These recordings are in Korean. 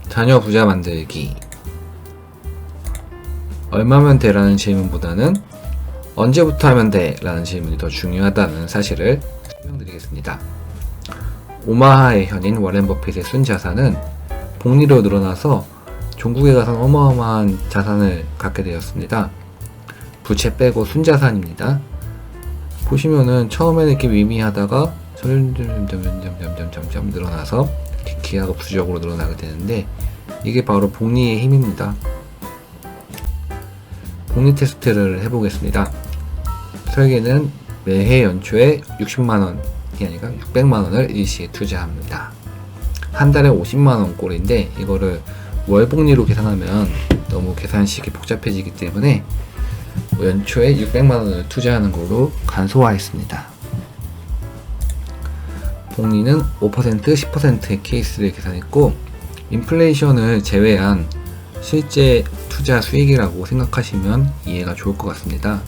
자녀 부자 만들기. 얼마면 돼? 라는 질문보다는 언제부터 하면 돼? 라는 질문이 더 중요하다는 사실을 설명드리겠습니다. 오마하의 현인 워렌 버핏의 순자산은 복리로 늘어나서 종국에 가서 어마어마한 자산을 갖게 되었습니다. 부채 빼고 순자산입니다. 보시면은 처음에는 이렇게 미미하다가 점점 늘어나서 기하급수적으로 늘어나게 되는데, 이게 바로 복리의 힘입니다. 복리 테스트를 해보겠습니다. 설계는 매해 연초에 60만원이 아니라 600만원을 일시에 투자합니다. 한 달에 50만원 꼴인데, 이거를 월복리로 계산하면 너무 계산식이 복잡해지기 때문에 연초에 600만원을 투자하는 걸로 간소화했습니다. 복리는 5%, 10%의 케이스를 계산했고, 인플레이션을 제외한 실제 투자 수익이라고 생각하시면 이해가 좋을 것 같습니다.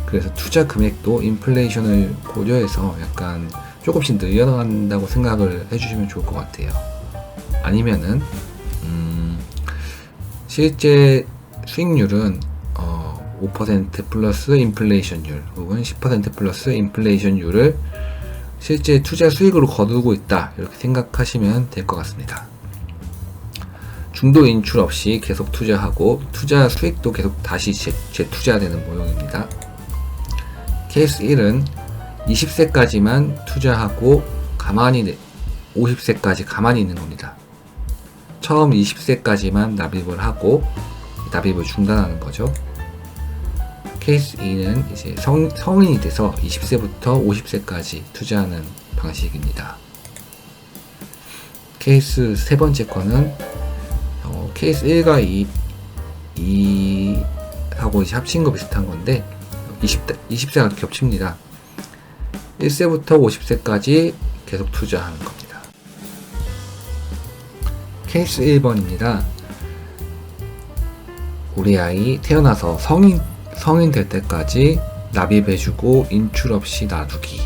그래서 투자 금액도 인플레이션을 고려해서 약간 조금씩 늘어난다고 생각을 해주시면 좋을 것 같아요. 아니면은 실제 수익률은 5% 플러스 인플레이션율 혹은 10% 플러스 인플레이션율을 실제 투자 수익으로 거두고 있다, 이렇게 생각하시면 될 것 같습니다. 중도 인출 없이 계속 투자하고 투자 수익도 계속 다시 재투자되는 모형입니다. 케이스 1은 20세까지만 투자하고 50세까지 가만히 있는 겁니다. 처음 20세까지만 납입을 하고 납입을 중단하는 거죠. 케이스 2는 이제 성인이 돼서 20세부터 50세까지 투자하는 방식입니다. 케이스 세 번째 거는 케이스 1과 2하고 이제 합친 거 비슷한 건데 20세가 겹칩니다. 1세부터 50세까지 계속 투자하는 겁니다. 케이스 1번입니다. 우리 아이 태어나서 성인 될 때까지 납입해주고 인출 없이 놔두기.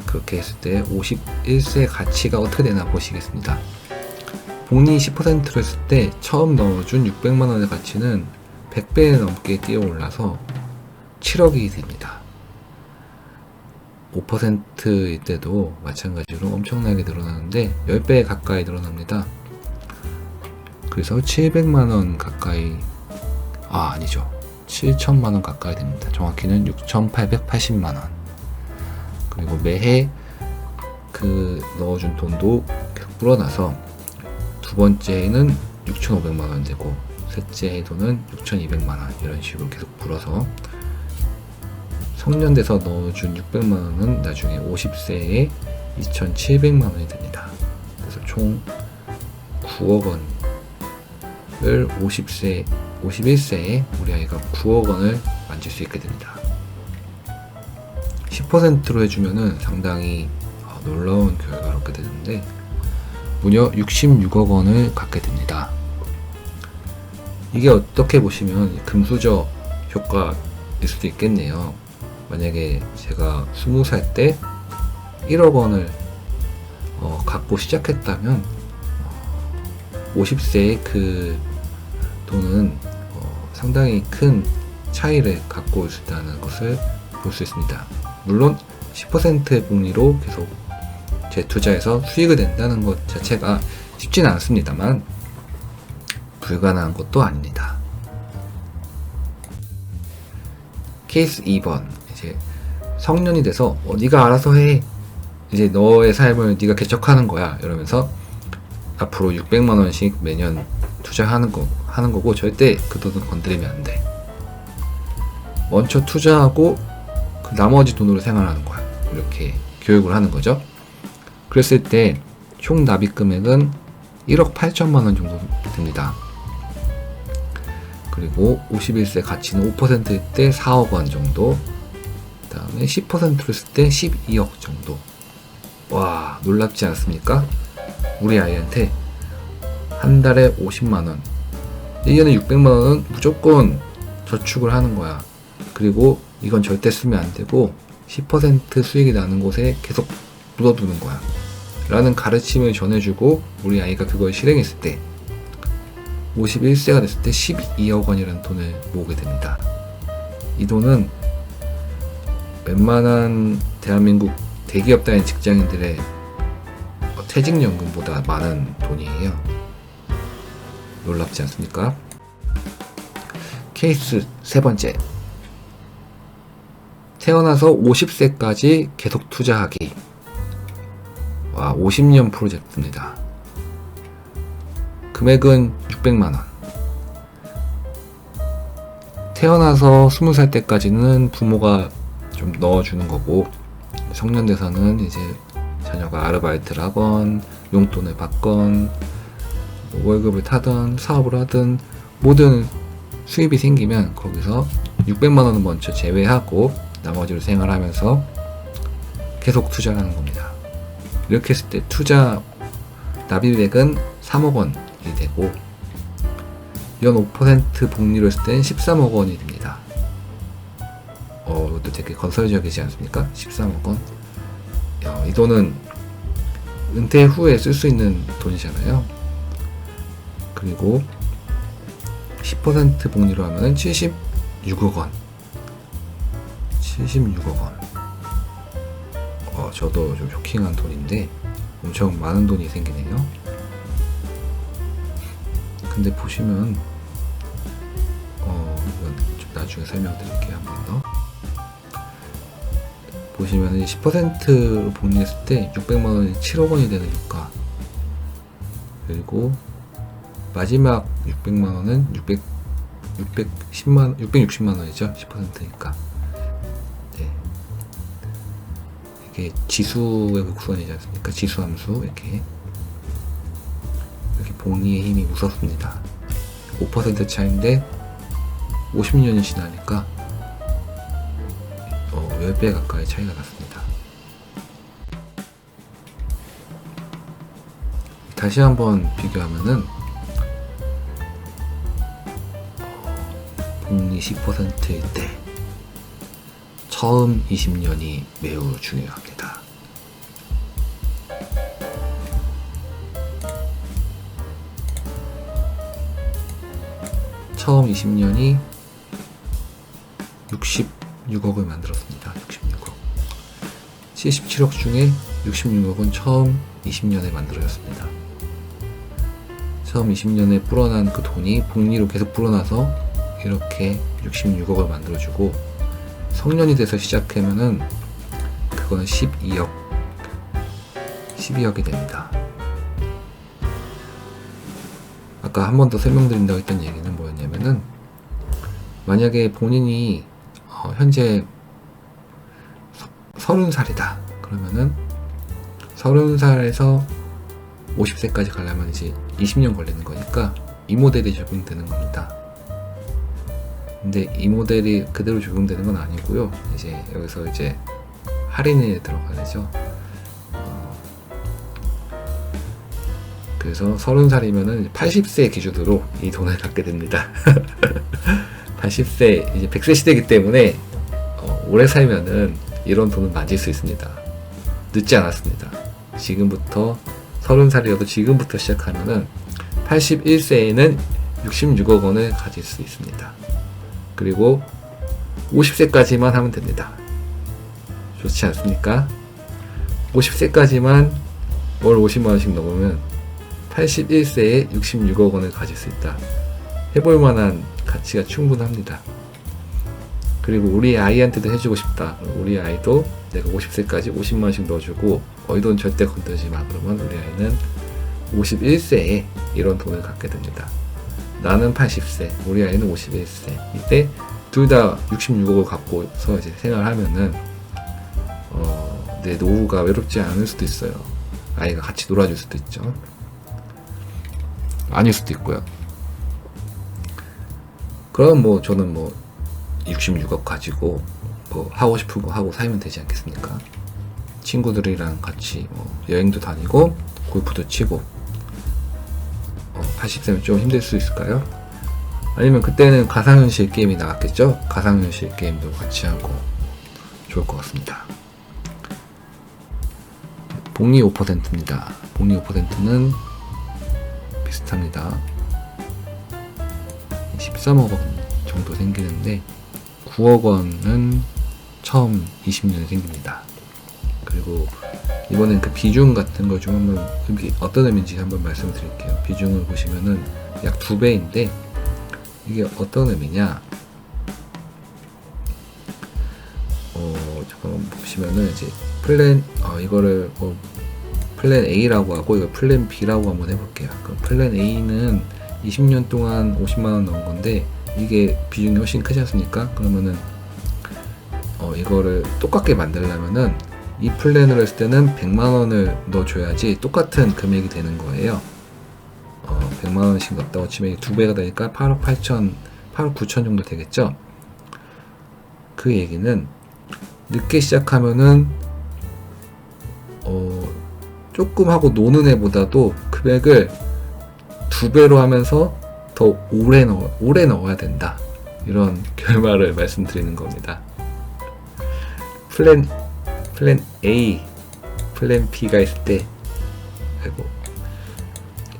그렇게 했을 때 51세 가치가 어떻게 되나 보시겠습니다. 복리 10%를 했을 때 처음 넣어준 600만원의 가치는 100배 넘게 뛰어올라서 7억이 됩니다. 5%일 때도 마찬가지로 엄청나게 늘어나는데 10배 가까이 늘어납니다. 그래서 700만원 가까이, 아니죠, 7천만원 가까이 됩니다. 정확히는 6,880만원. 그리고 매해 그 넣어준 돈도 계속 불어나서 두 번째 해는 6,500만원 되고 셋째 해도는 6,200만원, 이런 식으로 계속 불어서 성년 돼서 넣어준 600만원은 나중에 50세에 2,700만원이 됩니다. 그래서 총 9억 원을 51세에 우리 아이가 9억 원을 만질 수 있게 됩니다. 10%로 해주면은 상당히 놀라운 결과를 얻게 되는데 무려 66억 원을 갖게 됩니다. 이게 어떻게 보시면 금수저 효과일 수도 있겠네요. 만약에 제가 20살 때 1억 원을 갖고 시작했다면 50세에 그 돈은 상당히 큰 차이를 갖고 있다는 것을 볼 수 있습니다. 물론 10%의 복리로 계속 재투자해서 수익을 낸다는 것 자체가 쉽지는 않습니다만 불가능한 것도 아닙니다. 케이스 2번, 이제 성년이 돼서 네가 알아서 해, 이제 너의 삶을 네가 개척하는 거야, 이러면서 앞으로 600만원씩 매년 투자하는 거고 절대 그 돈은 건드리면 안 돼. 먼저 투자하고 그 나머지 돈으로 생활하는 거야, 이렇게 교육을 하는 거죠. 그랬을 때 총 납입 금액은 1억 8천만원 정도 됩니다. 그리고 51세 가치는 5%일 때 4억 원 정도, 그 다음에 10%를 했을 때 12억 정도. 와, 놀랍지 않습니까? 우리 아이한테 한 달에 50만원, 1년에 600만원은 무조건 저축을 하는 거야. 그리고 이건 절대 쓰면 안 되고 10% 수익이 나는 곳에 계속 묻어두는 거야. 라는 가르침을 전해주고 우리 아이가 그걸 실행했을 때 51세가 됐을 때 12억 원이라는 돈을 모으게 됩니다. 이 돈은 웬만한 대한민국 대기업 다닌 직장인들의 퇴직연금보다 많은 돈이에요. 놀랍지 않습니까? 케이스 세 번째. 태어나서 50세까지 계속 투자하기. 와, 50년 프로젝트입니다. 금액은 600만원. 태어나서 20살 때까지는 부모가 좀 넣어주는 거고, 성년 돼서는 이제 자녀가 아르바이트를 하건, 용돈을 받건, 월급을 타던, 사업을 하든, 모든 수입이 생기면 거기서 600만원은 먼저 제외하고, 나머지를 생활하면서 계속 투자를 하는 겁니다. 이렇게 했을 때 투자 납입액은 3억 원이 되고, 연 5% 복리로 했을 땐 13억 원이 됩니다. 이것도 되게 건설적이지 않습니까? 13억 원. 이 돈은 은퇴 후에 쓸 수 있는 돈이잖아요. 그리고 10% 복리로 하면 76억 원. 76억 원. 저도 좀 쇼킹한 돈인데 엄청 많은 돈이 생기네요. 근데 보시면 이건 좀 나중에 설명드릴게요. 한 번 더. 보시면 10%로 복리했을 때 600만원이 7억 원이 되는 효과. 그리고 마지막 600만원은 660만원이죠. 10%니까. 네. 이게 지수의 구성이지 않습니까? 지수함수. 이렇게 복리의 힘이 무섭습니다. 5% 차인데 50년이 지나니까 10배 가까이 차이가 났습니다. 다시 한번 비교하면은 복리 10%일 때 처음 20년이 매우 중요합니다. 처음 20년이 66억을 만들었습니다. 66억. 77억 중에 66억은 처음 20년에 만들어졌습니다. 처음 20년에 불어난 그 돈이 복리로 계속 불어나서 이렇게 66억을 만들어주고, 성년이 돼서 시작하면은 그거는 12억이 됩니다. 아까 한 번 더 설명드린다고 했던 얘기는 뭐였냐면은, 만약에 본인이 현재 30살이다 그러면은 30살에서 50세까지 가려면 이제 20년 걸리는 거니까 이 모델이 적용되는 겁니다. 근데 이 모델이 그대로 적용되는 건 아니고요. 이제 여기서 이제 할인에 들어가야죠. 그래서 30살이면은 80세 기준으로 이 돈을 갖게 됩니다. 80세, 이제 100세 시대이기 때문에 오래 살면은 이런 돈을 만질 수 있습니다. 늦지 않았습니다. 지금부터 30살이어도 지금부터 시작하면은 81세에는 66억 원을 가질 수 있습니다. 그리고 50세까지만 하면 됩니다. 좋지 않습니까? 50세까지만 월 50만원씩 넘으면 81세에 66억 원을 가질 수 있다. 해볼 만한 가치가 충분합니다. 그리고 우리 아이한테도 해주고 싶다. 우리 아이도 내가 50세까지 50만원씩 넣어주고 이 돈 절대 건들지 마. 그러면 우리 아이는 51세에 이런 돈을 갖게 됩니다. 나는 80세, 우리 아이는 51세. 이때 둘 다 66억을 갖고서 이제 생활하면은 내 노후가 외롭지 않을 수도 있어요. 아이가 같이 놀아줄 수도 있죠. 아닐 수도 있고요. 그럼 저는 66억 가지고 하고 싶은 거 하고 살면 되지 않겠습니까? 친구들이랑 같이 여행도 다니고 골프도 치고 80세면 좀 힘들 수 있을까요? 아니면 그때는 가상현실 게임이 나왔겠죠? 가상현실 게임도 같이 하고 좋을 것 같습니다. 복리 5%입니다. 복리 5%는 비슷합니다. 13억 원 정도 생기는데 9억 원은 처음 20년에 생깁니다. 그리고 이번엔 그 비중 같은 거 좀 한번 어떤 의미인지 한번 말씀을 드릴게요. 비중을 보시면은 약 2배인데 이게 어떤 의미냐? 잠깐만 보시면은 이제 이거를 플랜 A라고 하고 이거 플랜 B라고 한번 해볼게요. 그럼 플랜 A는 20년 동안 50만 원 넣은 건데 이게 비중이 훨씬 크지 않습니까? 그러면은 이거를 똑같게 만들려면은 이 플랜으로 했을 때는 100만 원을 넣어줘야지 똑같은 금액이 되는 거예요. 100만 원씩 넣었다고 치면 2배가 되니까 8억 8천, 8억 9천 정도 되겠죠? 그 얘기는 늦게 시작하면은 조금 하고 노는 애보다도 금액을 2배로 하면서 더 오래 넣어야 된다. 이런 결말을 말씀드리는 겁니다. 플랜 A, 플랜 B가 있을 때,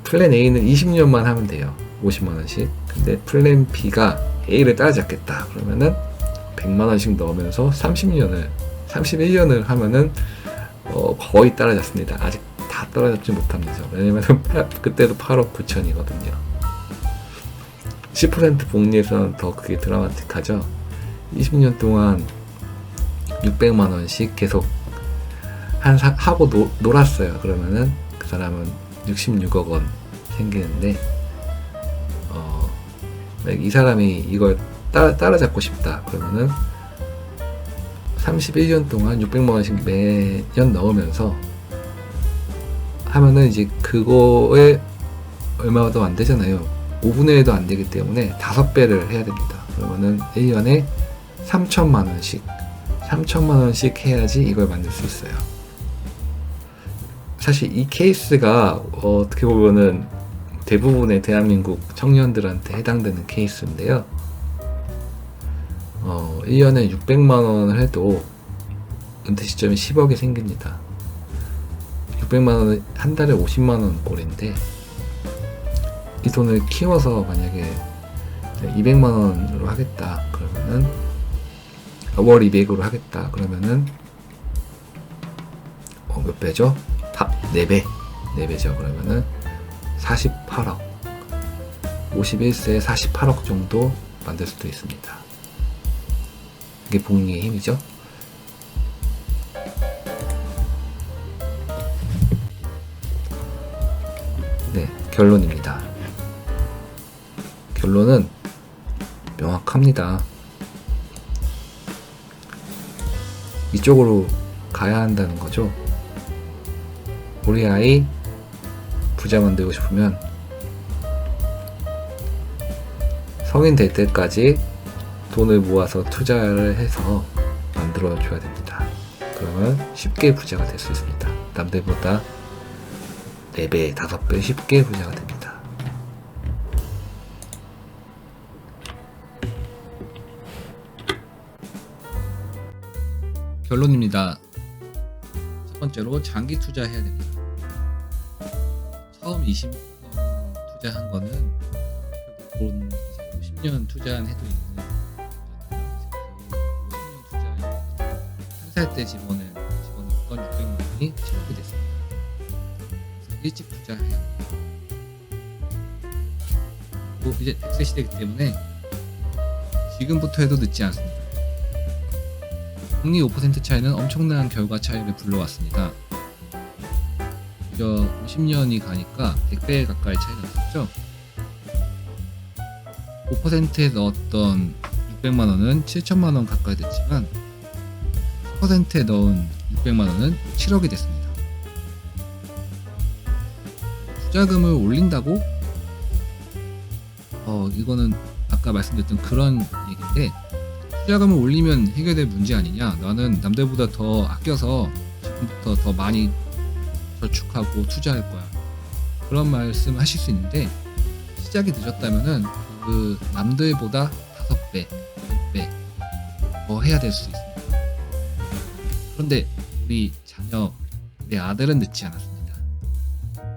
플랜 A는 20년만 하면 돼요. 50만원씩. 근데 플랜 B가 A를 따라잡겠다. 그러면은 100만원씩 넣으면서 31년을 하면은 거의 따라잡습니다. 아직 다 따라잡지 못합니다. 왜냐면 그때도 8억 9천이거든요. 10% 복리에서는 더 그게 드라마틱하죠. 20년 동안 600만원씩 계속 하고 놀았어요. 그러면은 그 사람은 66억 원 생기는데 이 사람이 이걸 따라잡고 싶다. 그러면은 31년 동안 600만원씩 매년 넣으면서 하면은 이제 그거에 얼마도 안 되잖아요. 5분의 1도 안 되기 때문에 5배를 해야 됩니다. 그러면은 1년에 3천만원씩 해야지 이걸 만들 수 있어요. 사실 이 케이스가 어떻게 보면은 대부분의 대한민국 청년들한테 해당되는 케이스인데요. 1년에 600만원을 해도 은퇴 시점에 10억이 생깁니다. 600만원은 한 달에 50만원 꼴인데 이 돈을 키워서 만약에 200만원으로 하겠다 그러면은 월 200으로 하겠다 그러면은 몇 배죠? 4배죠. 그러면은 48억 51세에 48억 정도 만들 수도 있습니다. 이게 복리의 힘이죠. 네, 결론입니다. 결론은 명확합니다. 이쪽으로 가야 한다는 거죠. 우리 아이 부자 만들고 싶으면 성인 될 때까지 돈을 모아서 투자를 해서 만들어 줘야 됩니다. 그러면 쉽게 부자가 될 수 있습니다. 남들보다 4배, 5배 쉽게 부자가 됩니다. 결론입니다. 첫 번째로 장기 투자해야 됩니다. 처음 20년 투자한 거는 돈 50년 투자한 해도 있는 50년 투자한 한 살 때 집어넣었던 600만 원이 7억이 됐습니다. 그래서 일찍 투자해야 합니다. 그리고 이제 100세 시대이기 때문에 지금부터 해도 늦지 않습니다. 복리 5% 차이는 엄청난 결과 차이를 불러왔습니다. 그저 50년이 가니까 100배 가까이 차이가 났었죠. 5%에 넣었던 600만원은 7천만원 가까이 됐지만 10%에 넣은 600만원은 7억이 됐습니다. 투자금을 올린다고? 이거는 아까 말씀드렸던 그런 얘기인데 투자금을 올리면 해결될 문제 아니냐? 나는 남들보다 더 아껴서 지금부터 더 많이 저축하고 투자할 거야. 그런 말씀 하실 수 있는데 시작이 늦었다면은 그 남들보다 5배, 6배 더 해야 될 수 있습니다. 그런데 우리 자녀 우리 아들은 늦지 않았습니다.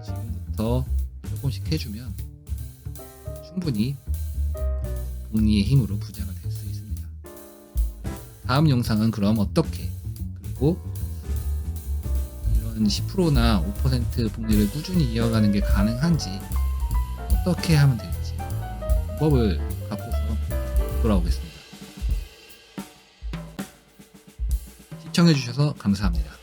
지금부터 조금씩 해주면 충분히 복리의 힘으로 부자가 될 수 있습니다. 다음 영상은 그럼 어떻게, 그리고 이런 10%나 5% 복리를 꾸준히 이어가는 게 가능한지, 어떻게 하면 될지 방법을 갖고서 돌아오겠습니다. 시청해주셔서 감사합니다.